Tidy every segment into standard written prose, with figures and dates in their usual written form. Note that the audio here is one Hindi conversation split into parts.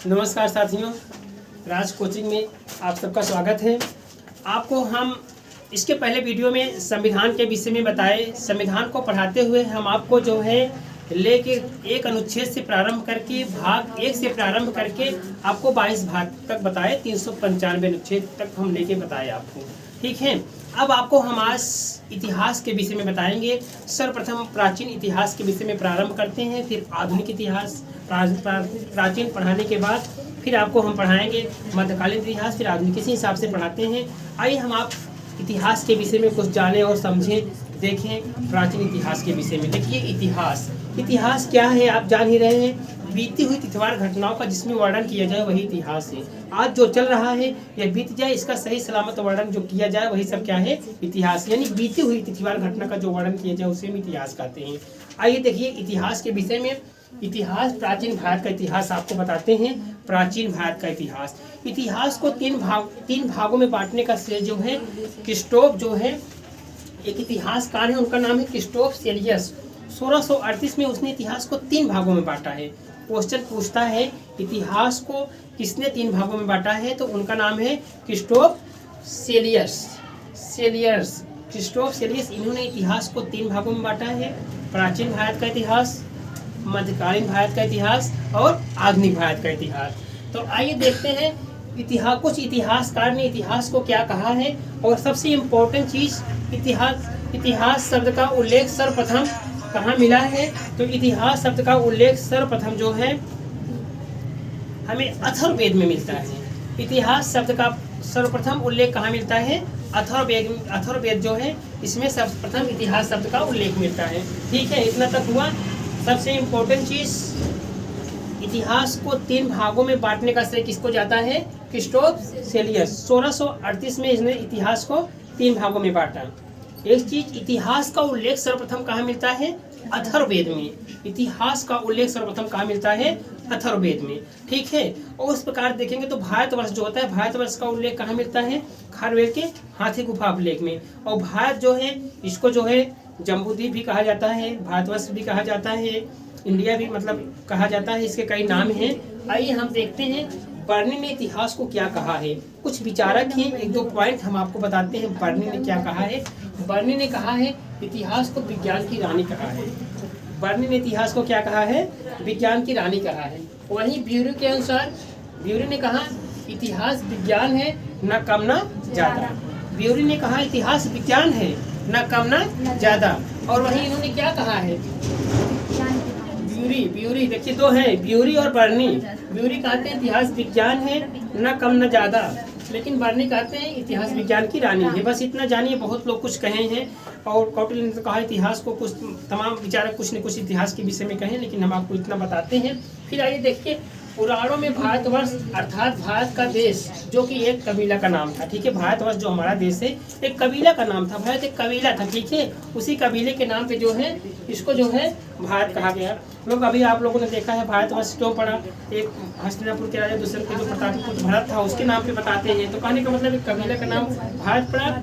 नमस्कार साथियों, राज कोचिंग में आप सबका स्वागत है। आपको हम इसके पहले वीडियो में संविधान के विषय में बताए। संविधान को पढ़ाते हुए हम आपको जो है लेके एक अनुच्छेद से प्रारंभ करके भाग 1 से प्रारंभ करके आपको 22 भाग तक बताए। 395 अनुच्छेद तक हम लेके बताए आपको, ठीक है। अब आपको हम आज इतिहास के विषय में बताएंगे। सर्वप्रथम प्राचीन इतिहास के विषय में प्रारंभ करते हैं, फिर आधुनिक इतिहास। प्राचीन पढ़ाने के बाद फिर आपको हम पढ़ाएंगे मध्यकालीन इतिहास, फिर आधुनिक। इसी हिसाब से पढ़ाते हैं। आइए हम आप इतिहास के विषय में कुछ जानें और समझें, देखें प्राचीन इतिहास के विषय में। देखिए इतिहास क्या है, आप जान ही रहे हैं। बीती हुई तिथवार घटनाओं का जिसमें वर्णन किया जाए वही इतिहास है। आज जो चल रहा है या बीत जाए, इसका सही सलामत वर्णन जो किया जाए वही सब क्या है, इतिहास। यानी बीती हुई तिथवार घटना का जो वर्णन किया जाए उसे हम इतिहास कहते हैं। आइए देखिए इतिहास के विषय में। इतिहास, प्राचीन भारत का इतिहास आपको बताते हैं। प्राचीन भारत का इतिहास को तीन भागों में बांटने का श्रेय जो है क्रिस्टोफ जो है एक इतिहासकार है, उनका नाम है क्रिस्टोफ सेलियस। 1638 में उसने इतिहास को 3 भागों में बांटा है। क्वेश्चन पूछता है इतिहास को किसने 3 भागों में बांटा है, तो उनका नाम है क्रिस्टोफ सेलियस। क्रिस्टोफ सेलियस, इन्होंने इतिहास को 3 भागों में बांटा है। प्राचीन भारत का इतिहास, मध्यकालीन भारत का इतिहास और आधुनिक भारत का इतिहास। तो आइए देखते हैं कुछ इतिहासकार ने इतिहास को क्या कहा है। और सबसे इम्पोर्टेंट चीज, इतिहास शब्द का उल्लेख सर्वप्रथम कहाँ मिला है, तो इतिहास शब्द का उल्लेख सर्वप्रथम जो है हमें अथर्ववेद में मिलता है। इतिहास शब्द का सर्वप्रथम उल्लेख कहाँ मिलता है, अथर्ववेद जो है इसमें सर्वप्रथम इतिहास शब्द का उल्लेख मिलता है, ठीक है। इतना तक हुआ। सबसे इम्पोर्टेंट चीज, इतिहास को 3 भागों में बांटने का श्रेय किसको जाता है, क्रिस्टोफ सेलियस। 1638 में इसने इतिहास को 3 भागों में बांटा। एक चीज, इतिहास का उल्लेख सर्वप्रथम कहाँ मिलता है, अथर्ववेद में। इतिहास का उल्लेख सर्वप्रथम कहाँ मिलता है, अथर्ववेद में, ठीक है। और उस प्रकार देखेंगे तो भारतवर्ष जो होता है, भारतवर्ष का उल्लेख कहाँ मिलता है, खारवेल के हाथी गुफा अभिलेख में। और भारत जो है इसको जो है जम्बूद्वीप भी कहा जाता है, भारतवर्ष भी कहा जाता है, इंडिया भी मतलब कहा जाता है। इसके कई नाम हैं। आइए हम देखते हैं बर्नी ने इतिहास को क्या कहा है। कुछ विचारक हैं, 1-2 पॉइंट हम आपको बताते हैं बर्नी ने क्या कहा है। बर्नी ने कहा है इतिहास को विज्ञान की रानी कहा है। बर्नी ने इतिहास को क्या कहा है, विज्ञान की रानी कहा है। वहीं ब्यूरी के अनुसार, ब्यूरी ने कहा इतिहास विज्ञान है, न कम न ज्यादा। ब्यूरी ने कहा इतिहास विज्ञान है, न कम न ज्यादा। और वहीं इन्होंने क्या कहा है, ब्यूरी देखिए 2 है, ब्यूरी और बर्नी। ब्यूरी कहते हैं इतिहास विज्ञान है, न कम न ज्यादा, लेकिन बर्नी कहते हैं इतिहास विज्ञान की रानी है। बस इतना जानिए, बहुत लोग कुछ कहे हैं। और कौटिल्य ने तो कहा इतिहास को, कुछ तमाम विचारक कुछ न कुछ इतिहास के विषय में कहें, लेकिन हम आपको इतना बताते हैं। फिर आइए देखिए, पुराणों में भारतवर्ष अर्थात भारत का देश जो कि एक कबीला का नाम था, ठीक है। भारतवर्ष जो हमारा देश है एक कबीला का नाम था, भारत एक कबीला था, ठीक है। उसी कबीले के नाम पे जो है इसको जो है भारत कहा गया। लोग अभी आप लोगों ने देखा है भारतवर्ष क्यों पड़ा, एक हस्तिनापुर के राजा दूसरे के जो प्रतापपुत्र भरत था उसके नाम पे बताते हैं। तो कहने का मतलब एक कबीला का नाम भारत पड़ा।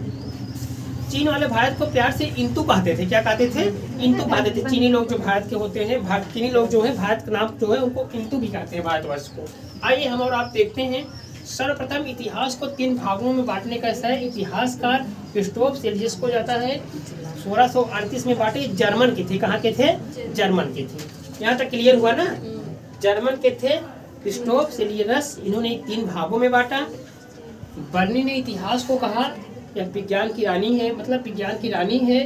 चीन वाले भारत को प्यार से इंतु कहते थे। क्या कहते थे, इंतु कहते थे। चीनी लोग जो भारत के होते हैं, चीनी लोग जो है भारत का नाम जो है उनको इंतु भी कहते हैं, भारतवर्ष को। आइए हम और आप देखते हैं। सर्वप्रथम इतिहास को 3 भागों में बांटने का श्रेय इतिहासकार क्रिस्टोफ सेलियस को जाता है। 1638 में बांटे, जर्मन के थे। कहाँ के थे, जर्मन के थे। यहाँ तक क्लियर हुआ ना, जर्मन के थे क्रिस्टोफ सेलियस। इन्होंने 3 भागों में बांटा। बर्नी ने इतिहास को कहा यह विज्ञान की रानी है, मतलब विज्ञान की रानी है।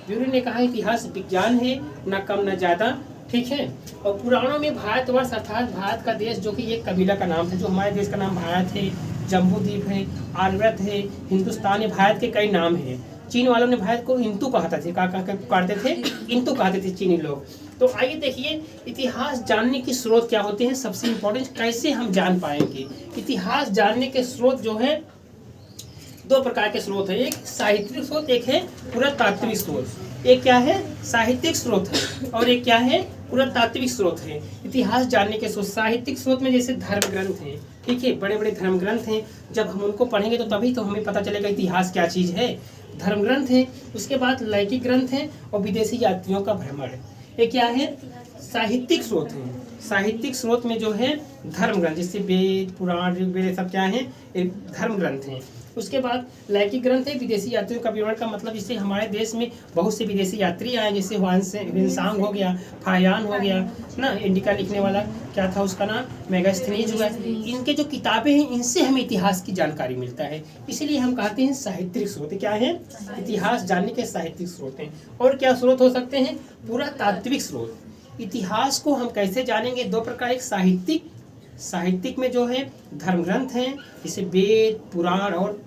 ब्यूरी ने कहा इतिहास विज्ञान है, न कम न ज्यादा, ठीक है। और पुराणों में भारतवर्ष अर्थात भारत का देश जो कि एक कबीला का नाम था, जो हमारे देश का नाम भारत है, जम्बूद्वीप है, आर्यवर्त है, हिंदुस्तान है, भारत के कई नाम हैं। चीन वालों ने भारत को इंतु कहते थे, पुकारते थे, इंतु कहते थे चीनी लोग। तो आइए देखिए इतिहास जानने की स्रोत क्या होते हैं। सबसे इम्पोर्टेंट, कैसे हम जान पाएंगे इतिहास जानने के स्रोत जो है 2 प्रकार के स्रोत है। एक साहित्यिक स्रोत, एक है पुरातात्विक स्रोत। एक क्या है, साहित्यिक स्रोत है, और एक क्या है, पुरातात्विक स्रोत है। इतिहास जानने के स्रोत साहित्यिक स्रोत में जैसे धर्म ग्रंथ हैं, ठीक है, बड़े बड़े धर्म ग्रंथ हैं। जब हम उनको पढ़ेंगे तो तभी तो हमें पता चलेगा इतिहास क्या चीज़ है। धर्म ग्रंथ है, उसके बाद लैखिक ग्रंथ हैं, और विदेशी यात्रियों का भ्रमण। ये क्या है, साहित्यिक स्रोत हैं। साहित्यिक स्रोत में जो है धर्म ग्रंथ, जैसे वेद, पुराण, ऋग्वेद, सब क्या हैं, एक धर्म ग्रंथ हैं। उसके बाद लैखिक ग्रंथ है विदेशी यात्रियों का विवरण का मतलब, जैसे हमारे देश में बहुत से विदेशी यात्री आए, जैसे ह्वेनसांग हो गया, फायान हो गया ना, इंडिका लिखने वाला क्या था उसका नाम, मेगास्थनीज हुआ। इनके जो किताबें हैं इनसे हमें इतिहास की जानकारी मिलता है, इसीलिए हम कहते हैं साहित्यिक स्रोत। क्या है? इतिहास जानने के साहित्यिक स्रोत हैं। और क्या स्रोत हो सकते हैं? पुरातात्विक स्रोत। इतिहास को हम कैसे जानेंगे? दो प्रकार, एक साहित्यिक में जो है धर्म ग्रंथ हैं, जैसे वेद, पुराण और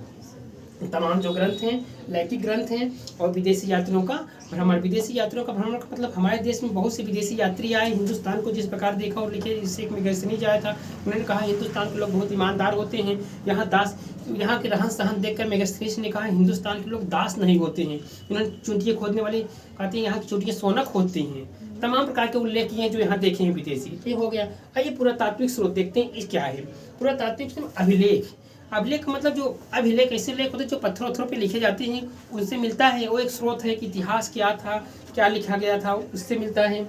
तमाम जो ग्रंथ हैं, लैखिक ग्रंथ हैं। और विदेशी यात्रियों का भ्रमण। विदेशी यात्रियों का भ्रमण का मतलब हमारे देश में बहुत से विदेशी यात्री आए, हिंदुस्तान को जिस प्रकार देखा और लिखे। इससे एक मेगास्थनीज आया था, उन्होंने कहा हिंदुस्तान के लोग बहुत ईमानदार होते हैं, यहाँ के रहन सहन देखकर मेगास्थनीज ने कहा हिंदुस्तान के लोग दास नहीं होते हैं। उन्होंने चूंटियाँ खोदने वाले कहते हैं यहाँ की चूंटियाँ सोना खोदती हैं। तमाम प्रकार के उल्लेख किए हैं जो यहाँ देखे हैं विदेशी। ये हो गया। आइए पुरातात्विक स्रोत देखते हैं, इस क्या है। पुरातात्विक स्रोत अभिलेख। अभिलेख मतलब जो अभिलेख ऐसे लेख होते हैं जो पत्थर वत्थरों पे लिखे जाते हैं, उनसे मिलता है। वो एक स्रोत है कि इतिहास क्या था, क्या लिखा गया था, उससे मिलता है।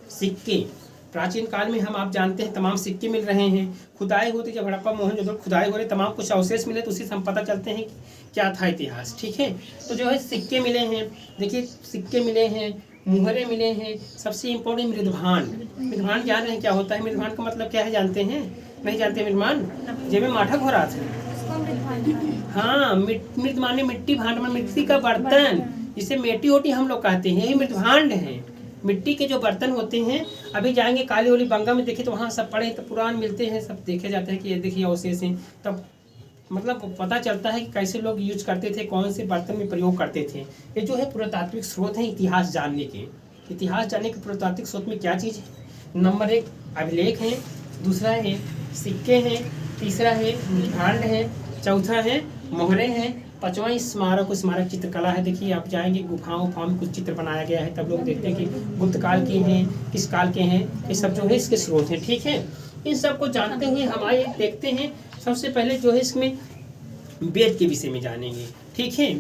सिक्के, प्राचीन काल में हम आप जानते हैं तमाम सिक्के मिल रहे हैं। खुदाई होती, जब हड़प्पा मोहनजोदड़ो खुदाई हो रहे, तमाम कुछ अवशेष मिले, तो उसी से हम पता चलते हैं क्या था इतिहास। ठीक है, तो जो है सिक्के मिले हैं, देखिए सिक्के मिले हैं, मुहरे मिले हैं। सबसे इम्पोर्टेंट मृदभान जान रहे हैं क्या होता है? मृदभान का मतलब क्या है जानते हैं? नहीं जानते? मृदभान जेब में माठक हो रहा था। हाँ, मृदभान मिट्टी भांड में मिट्टी का बर्तन, जिसे मेटी ओटी हम लोग कहते हैं, यही मृदभांड है। मिट्टी के जो बर्तन होते हैं, अभी जाएंगे काली ओली बंगा में देखे तो वहाँ सब पड़े तो पुराण मिलते हैं, सब देखे जाते हैं कि ये देखिए अवशेष हैं। तब मतलब पता चलता है कि कैसे लोग यूज करते थे, कौन से बर्तन में प्रयोग करते थे। ये जो है पुरातात्विक स्रोत हैं इतिहास जानने के। इतिहास जानने के पुरातात्विक स्रोत में क्या चीज़ है? नंबर 1 अभिलेख है, दूसरा है सिक्के हैं, तीसरा है मृदभांड है, चौथा है मोहरे हैं, पांचवा स्मारक चित्रकला है। देखिए आप जाएंगे गुफाओं में कुछ चित्र बनाया गया है, तब लोग देखते हैं कि गुप्त काल के हैं, किस काल के हैं, ये सब जो है इसके स्रोत हैं। ठीक है, इन सब को जानते हुए हम आइए देखते हैं। सबसे पहले जो है इसमें वेद के विषय में जानेंगे। ठीक है,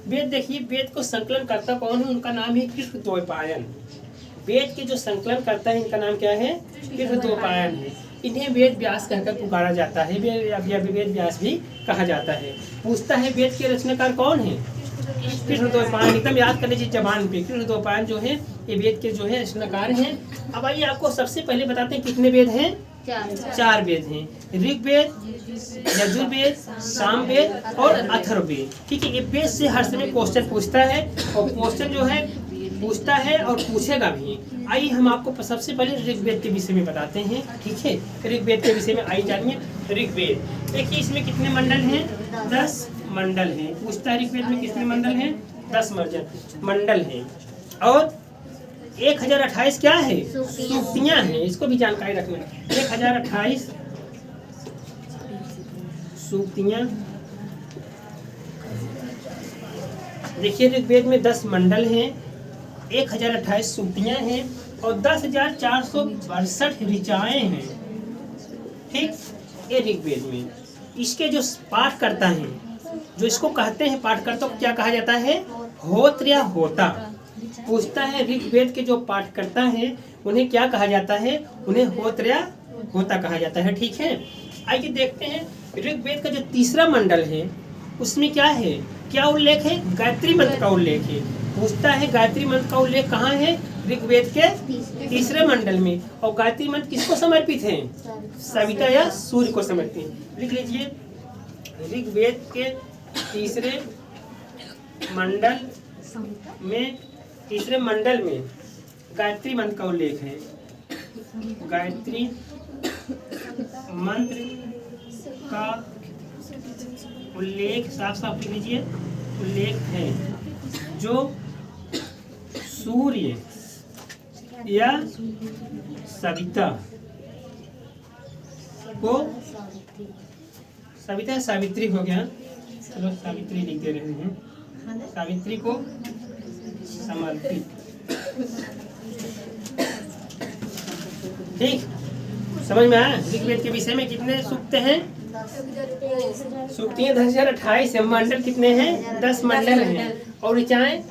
वेद देखिए, वेद को संकलन करता कौन है? उनका नाम है कृष्णद्वैपायन। वेद के जो संकलन करता है इनका नाम क्या है? कृष्णद्वैपायन है। इन्हें वेद व्यास कहकर पुकारा जाता है, वेद व्यास भी कहा जाता है। पूछता है वेद के रचनाकार कौन है? कृष्णद्वैपायन। एकदम याद कर लीजिए जबान पे, कृष्णद्वैपायन जो है ये वेद के जो है रचनाकार हैं। अब आइए आपको सबसे पहले बताते हैं कितने वेद हैं? 4 वेद हैं। ऋग्वेद, यजुर्वेद, सामवेद और अथर्ववेद। ठीक है, ये वेद से हर समय क्वेश्चन पूछता है, और क्वेश्चन जो है पूछता है और पूछेगा भी। आइए हम आपको सबसे पहले ऋग्वेद के विषय में बताते हैं। ठीक है, ऋग्वेद के विषय में आइए जानिए। ऋग्वेद देखिए, इसमें कितने मंडल हैं? 10 मंडल हैं। पूछता है ऋग्वेद में कितने मंडल हैं? 10 मंडल हैं। और 1028 क्या है? सूक्तियाँ हैं। इसको भी जानकारी रखना। 1028 सूक्तियाँ। देखिए ऋग्वेद में 10 मंडल हैं, 1028 सूक्तियाँ हैं और 10,462 ऋचाएँ हैं। ठीक, ये ऋग्वेद में इसके जो पाठ करता है, जो इसको कहते हैं पाठकर्ता को क्या कहा जाता है? होत्र या होता। पूछता है ऋग्वेद के जो पाठ करता है उन्हें क्या कहा जाता है? उन्हें होत्र या होता कहा जाता है। ठीक है, आइए देखते हैं ऋग्वेद का जो तीसरा मंडल है उसमें क्या है, क्या उल्लेख है? गायत्री मंत्र का उल्लेख है। पूछता है गायत्री मंत्र का उल्लेख कहाँ है? ऋग्वेद के तीसरे मंडल में। और गायत्री मंत्र किसको समर्पित है? सविता या सूर्य को समर्पित है। लिख लीजिए, ऋग्वेद के तीसरे मंडल में गायत्री मंत्र का उल्लेख है। गायत्री मंत्र का उल्लेख साफ साफ लिख लीजिए, उल्लेख है जो सूर्य या सविता को, सविता सावित्री हो गया, चलो सावित्री लिख दे रहे हैं, सावित्री को समर्पित। ठीक, समझ में आया? ऋग्वेद के विषय में कितने सूक्त हैं? सूक्तियाँ 10,028 है। मंडल कितने हैं? 10 मंडल हैं। और ऋचाएं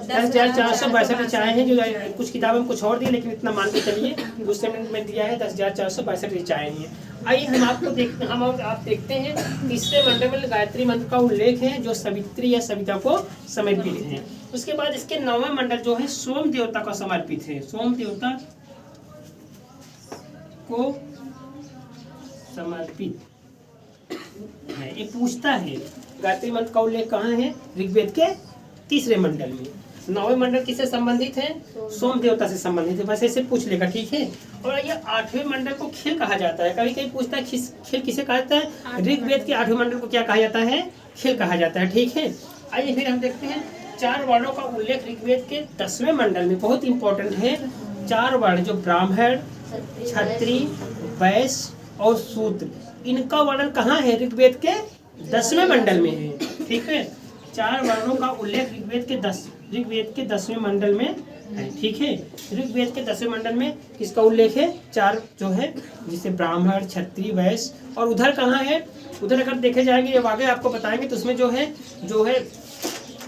10,462 ऋचाएँ हैं, जो कुछ किताबों में कुछ और दिए, लेकिन इतना मान के चलिए दूसरे में दिया है 10,462 ऋचाएँ हैं। आइए हम आप देखते हैं तीसरे मंडल में गायत्री मंत्र का उल्लेख है जो सवित्री या सविता को समर्पित है। उसके बाद इसके 9वें मंडल जो है सोम देवता को समर्पित है, सोम देवता को समर्पित है। ये पूछता है गायत्री मंत्र का उल्लेख कहाँ है? ऋग्वेद के तीसरे मंडल में। 9वें मंडल किससे संबंधित है? सोम देवता से संबंधित है। बस ऐसे पूछ लेगा, ठीक है। और ये 8वें मंडल को खिल कहा जाता है। कभी कभी पूछता है खिल किसे कहा जाता है? ऋग्वेद के 8वें मंडल को क्या कहा जाता है? खिल कहा जाता है, ठीक है। आइए फिर हम देखते हैं 4 वर्णों का उल्लेख ऋग्वेद के 10वें मंडल में, बहुत इंपॉर्टेंट है। 4 वर्ण जो ब्राह्मण, क्षत्रिय, वैश्य और शूद्र, इनका वर्णन कहाँ है? ऋग्वेद के 10वें मंडल में है, ठीक है। 4 वर्णों का उल्लेख ऋग्वेद के 10वें मंडल में है, ठीक है। ऋग्वेद के 10वें मंडल में किसका उल्लेख है? 4 जो है, जिसे ब्राह्मण, क्षत्रिय, वैश्य। और उधर कहाँ है? उधर अगर देखे जाएंगे, जब आगे आपको बताएंगे तो उसमें जो है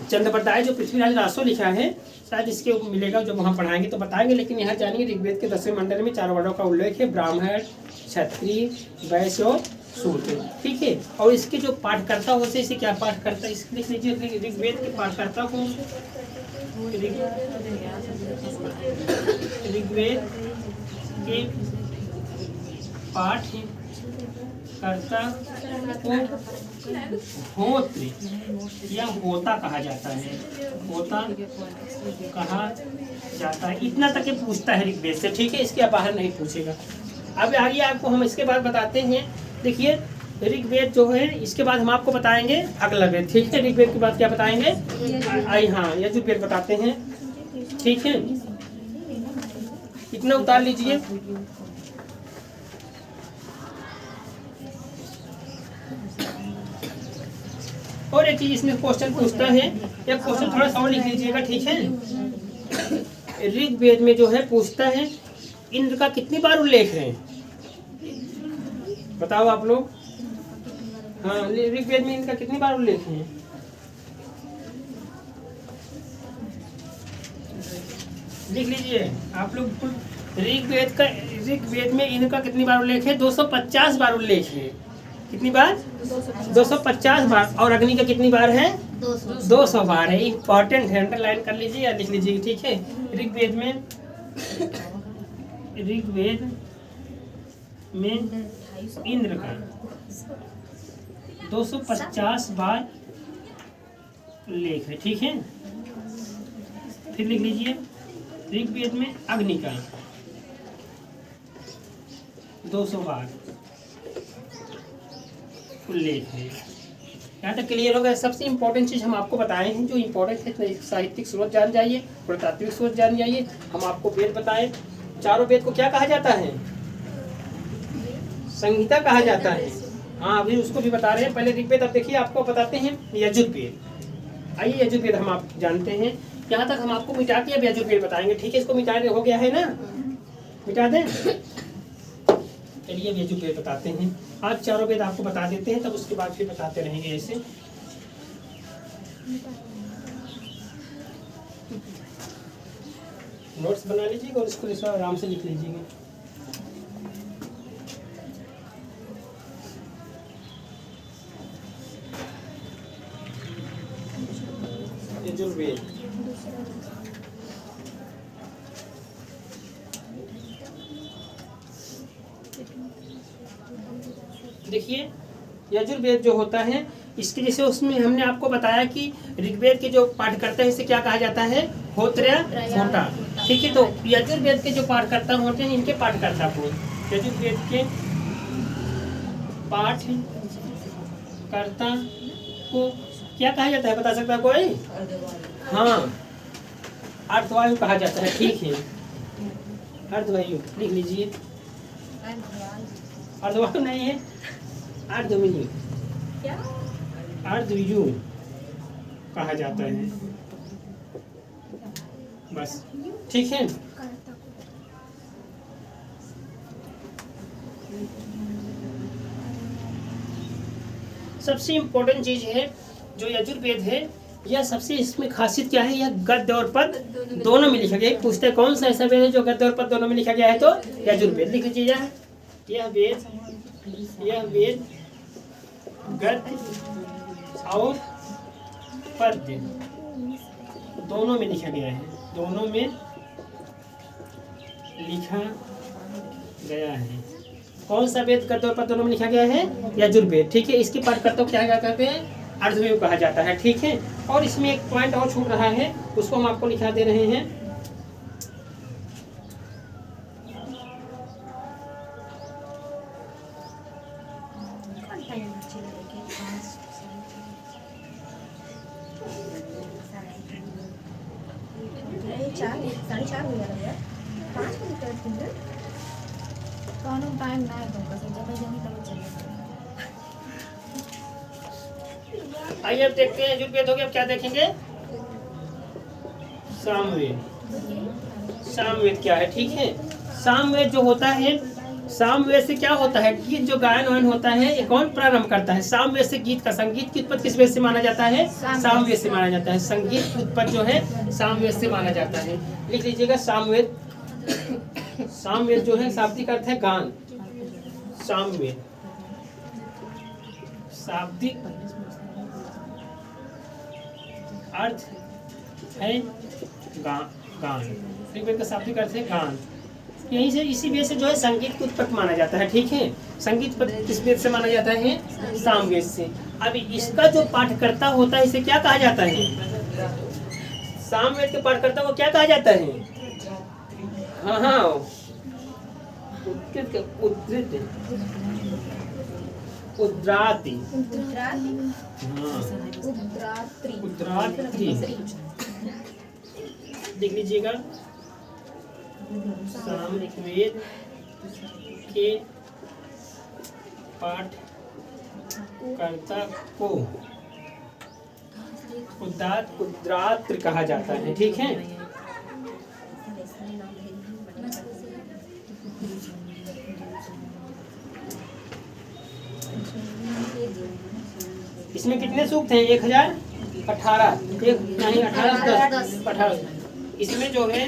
चंद्रपट्टाय जो पृथ्वीराज रासो लिखा है, शायद इसके मिलेगा, जब वहाँ पढ़ाएंगे तो बताएंगे। लेकिन यहाँ जानिए ऋग्वेद के 10वें मंडल में 4 वर्णों का उल्लेख है, ब्राह्मण, क्षत्रिय, वैश्य और शूद्र, ठीक है। और इसके जो पाठकर्ता होते हैं, इसे क्या पाठकर्ता, इसके लिख लीजिए ऋग्वेद के पाठकर्ता को ऋग्वेद के पाठकर्ता को होत्र या होता कहा जाता है, होता कहा जाता है। इतना तक ये पूछता है ऋग्वेद से, ठीक है। इसके बाहर नहीं पूछेगा। अब आगे आपको हम इसके बाद बताते हैं। देखिए ऋग्वेद जो है, इसके बाद हम आपको बताएंगे अगला वेद, ठीक है। ऋग्वेद के बाद क्या बताएंगे? हाँ, यजुर्वेद बताते हैं, ठीक है। इतना उतार लीजिए। और एक चीज इसमें क्वेश्चन पूछता है, या क्वेश्चन थोड़ा सा और लिख लीजिएगा, ठीक है। ऋग्वेद में जो है पूछता है इंद्र का कितनी बार उल्लेख है? बताओ आप लोग। हाँ, ऋग्वेद में इनका कितनी बार उल्लेख है? लिख लीजिए आप लोग। ऋग्वेद में इनका कितनी बार उल्लेख है? 250 बार उल्लेख है। कितनी बार? 250 बार। और अग्नि का कितनी बार है? 200 बार है। इंपॉर्टेंट है, अंडरलाइन कर लीजिए या लिख लीजिए, ठीक है। ऋग्वेद में इंद्र का 250 बार उल्लेख है, ठीक है। फिर लिख लीजिए ऋग्वेद में अग्नि का 200 बार उल्लेख है। यहाँ तक क्लियर होगा। सबसे इम्पोर्टेंट चीज़ हम आपको बताए हैं, जो इम्पोर्टेंट है। साहित्यिक स्रोत जान जाइए, पुरातात्विक स्रोत जान जाइए। हम आपको वेद बताए। चारों वेद को क्या कहा जाता है? संहिता कहा जाता है। हाँ, अभी उसको भी बता रहे हैं। पहले ऋग्वेद, अब देखिए आपको बताते हैं यजुर्वेद। आइए यजुर्वेद हम आप जानते हैं। यहाँ तक हम आपको मिटा के अब यजुर्वेद बताएंगे, ठीक है। इसको मिटा हो गया है ना, मिटा दें। चलिए अब यजुर्वेद बताते हैं। आज चारों वेद आपको बता देते हैं, तब उसके बाद फिर बताते रहेंगे ऐसे। नोट्स बना लीजिएगा और इसको इस आराम से लिख लीजिएगा। यजुर्वेद देखिए, यजुर्वेद जो होता है, इसके जैसे उसमें हमने आपको बताया कि ऋग्वेद के जो पाठकर्ता है, इसे क्या कहा जाता है? होत्र, होता, ठीक है। तो यजुर्वेद के जो पाठकर्ता होते हैं, इनके पाठकर्ता को, यजुर्वेद के पाठकर्ता को क्या कहा जाता है? बता सकता है कोई? हाँ, अर्धवायु कहा जाता है, ठीक है। अर्धवायु लिख लीजिए। अर्धवायु नहीं है, अर्धवायु, अर्धवायु कहा जाता है, बस, ठीक है। सबसे इम्पोर्टेंट चीज है जो यजुर्वेद है, यह सबसे इसमें खासियत क्या है, यह गद्य और पद दोनों में लिखा गया है। पूछते हैं कौन सा ऐसा वेद है जो गद्य और पद दोनों में लिखा गया है, तो यजुर्वेद। लिख लीजिए यह वेद गद्य और पद्य दोनों में लिखा गया है, दोनों में लिखा गया है। कौन सा वेद गद्य और पद्य दोनों में लिखा गया है, यजुर्वेद। ठीक है, इसके पाठकर्ता को क्या कहते हैं, अर्धवेव कहा जाता है। ठीक है, और इसमें एक पॉइंट और छूट रहा है, उसको हम आपको लिखा दे रहे हैं। आइए अब देखते हैं यजुर्वेद हो गया। अब क्या देखेंगे, सामवेद। सामवेद क्या है, ठीक है। सामवेद जो होता है, सामवेद से क्या होता है, गीत जो गायन वायन होता है ये कौन प्रारंभ करता है, सामवेद से गीत का। संगीत की उत्पत्ति किस वेद से माना जाता है, सामवेद से माना जाता है। संगीत की उत्पत्ति जो है सामवेद से माना जाता है। लिख लीजिएगा सामवेद। सामवेद जो है शाब्दिक अर्थ है गान। सामवेद शाब्दिक अर्थ है गान। ऋग्वेद का शाब्दिक अर्थ है गान। यहीं से इसी वेद से जो है संगीत की उत्पत्ति माना जाता है। ठीक है, संगीत किस वेद से माना जाता है, सामवेद से। अब इसका जो पाठकर्ता होता है इसे क्या कहा जाता है, सामवेद के पाठकर्ता को क्या कहा जाता है, हाँ उद्राति। लिख लीजिएगा सामवेद के पाठकर्ता को उद्रात्र कहा जाता है। ठीक है, इसमें कितने सूक्त हैं, 1018 नहीं 1810। इसमें जो है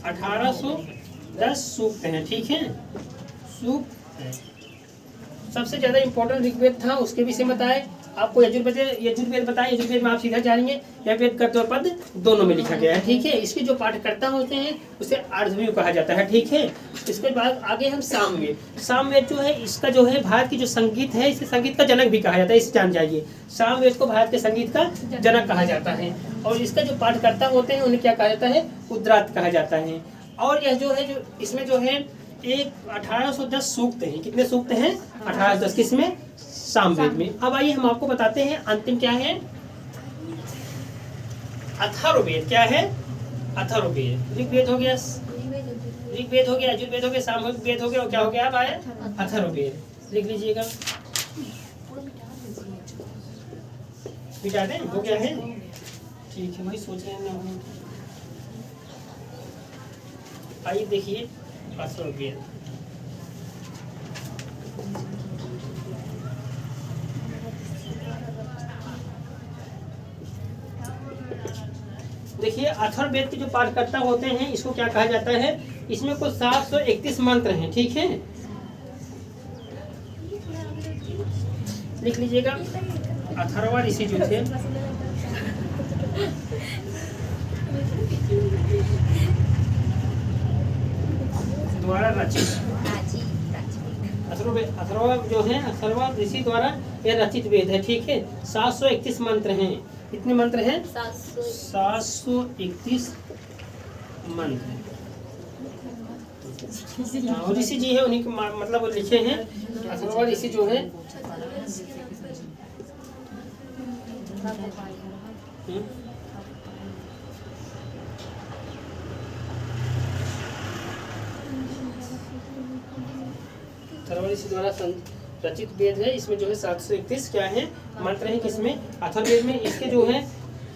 1810 सूक्त हैं। ठीक है, सूक्त है। सबसे ज्यादा इम्पोर्टेंट ऋग्वेद था, उसके विषय बताए आपको। यजुर्वेद बताए, यजुर्वेद में आप सीधा जानेंगे यह वेद गद्य और पद्य दोनों में लिखा गया है। ठीक है, इसके जो पाठकर्ता होते हैं उसे अर्धवेव कहा जाता है। ठीक है, इसके बाद आगे हम सामवेद। सामवेद जो है इसका जो है भारत की जो संगीत है, इसे संगीत का जनक भी कहा जाता है। इसे जान जाइए, सामवेद को भारत के संगीत का जनक कहा जाता है। और इसका जो पाठकर्ता होते हैं उन्हें क्या कहा जाता है, उद्रात कहा जाता है। और यह जो है जो इसमें जो है 1810 सूक्त हैं। कितने सूक्त हैं, 1810 किसमें, सामवेद में। अब आइए हम आपको बताते हैं अंतिम क्या है, अथर्ववेद। क्या है, अथर्ववेद। ऋग्वेद हो गया, ऋग्वेद हो गया, यजुर्वेद हो गया, सामवेद हो गया, और क्या हो गया अब आया अथर्ववेद। लिख लीजिएगा, मिटा दें, हो गया है। ठीक है, वही सोच रहे हैं ना। आइए देखिए अथर्ववेद। देखिए अथर्ववेद के जो पाठकर्ता होते हैं इसको क्या कहा जाता है, इसमें कुल 731 मंत्र हैं। ठीक है, लिख लीजिएगा अथर्व ऋषि जो थे द्वारा रचित, अथर्व जो है अथर्व ऋषि द्वारा यह रचित वेद है। ठीक है, 731 मंत्र हैं। कितने मंत्र हैं, 731 मंत्र। और ऋषि जी है, उन्हीं के मतलब लिखे हैं। अथर्व ऋषि जो है अथर्व ऋषि द्वारा रचित वेद है। इसमें जो है 731 क्या है मंत्र हैं। किसमें, अथर्ववेद में। इसके जो है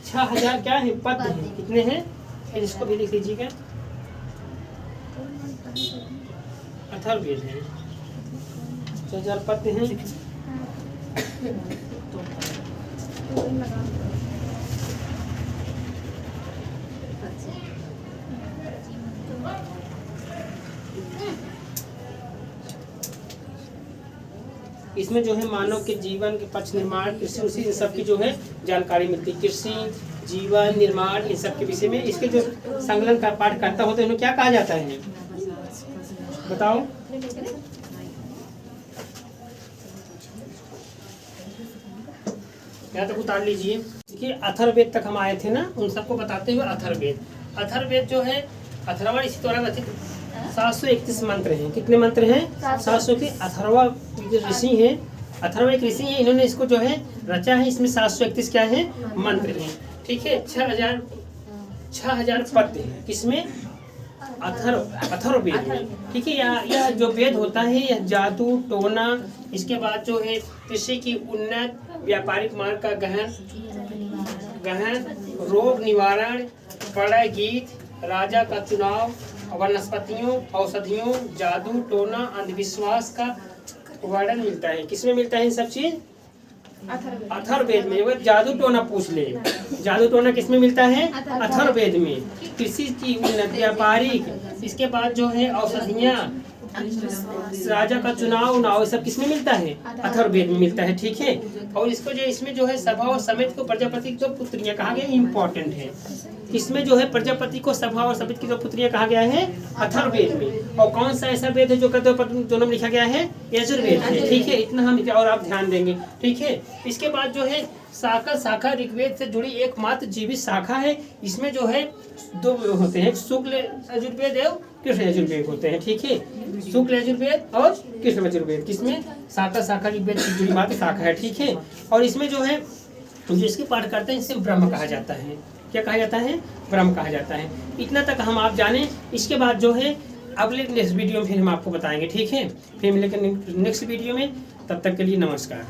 6000 क्या है पद हैं। कितने हैं, इसको भी लिख लीजिएगा, अथर्ववेद है 6000 पद हैं। इसमें जो है मानव के जीवन के पक्ष निर्माण कृषि उसी इन सब की जो है जानकारी मिलती है। कृषि, जीवन, निर्माण, इन सब के विषय में इसके जो संकलन का पाठ करता होता है उन्हें क्या कहा जाता है, बताओ। यहाँ तक उतार लीजिए। देखिए अथर्ववेद तक हम आए थे ना, उन सबको बताते हुए अथर्ववेद। अथर्ववेद जो है अथर्वण इसी द्वारा रचित 731 मंत्र हैं। कितने मंत्र हैं? 700 के। अथर्वा ऋषि हैं, अथर्व एक ऋषि हैं, इन्होंने इसको जो है रचा है। इसमें 731 क्या है? मंत्र हैं। ठीक है, 6000 पद्य हैं। किसमें? अथर्ववेद में। ठीक है, यह जो वेद होता है यह जादू टोना, इसके बाद जो है कृषि की उन्नत व्यापारिक मार्ग का गहन रोग निवारण, प्रणय गीत, राजा का चुनाव, वनस्पतियों, औषधियों, जादू टोना, अंधविश्वास का वर्णन मिलता है। किसमें मिलता है इन सब चीज? अथर्ववेद में। वो जादू टोना पूछ ले, जादू टोना किसमें मिलता है? अथर्ववेद में। कृषि की उन्नत व्यापारिक, इसके बाद जो है औषधियाँ, राजा का चुनाव सब किसमें मिलता है? अथर्ववेद में मिलता है। ठीक है, और इसको जो इसमें जो है सभा और समिति को प्रजापति की 2 पुत्रियां कहा गया, इम्पोर्टेंट है। इसमें जो है प्रजापति को सभा और समिति की 2 पुत्रियां कहा गया है अथर्ववेद में। और कौन सा ऐसा वेद है जो जो नाम लिखा गया है? यजुर्वेद है। ठीक है, इतना हम और आप ध्यान देंगे। ठीक है, इसके बाद जो है शाखा ऋग्वेद से जुड़ी एकमात्र जीवित शाखा है। इसमें जो है 2 होते हैं, शुक्ल यजुर्वेद एवं कृष्ण यजुर्वेद होते हैं। ठीक है, शुक्ल यजुर्वेद और कृष्ण यजुर्वेद। किसमें? शाखा ऋग्वेद से जुड़ी मात्र शाखा है। ठीक है, और इसमें जो है जिसकी पाठ करते हैं इसे ब्रह्म कहा जाता है। क्या कहा जाता है? ब्रह्म कहा जाता है। इतना तक हम आप जाने। इसके बाद जो है अगले नेक्स्ट वीडियो में फिर हम आपको बताएंगे। ठीक है, फिर मिलेंगे नेक्स्ट वीडियो में। तब तक के लिए नमस्कार।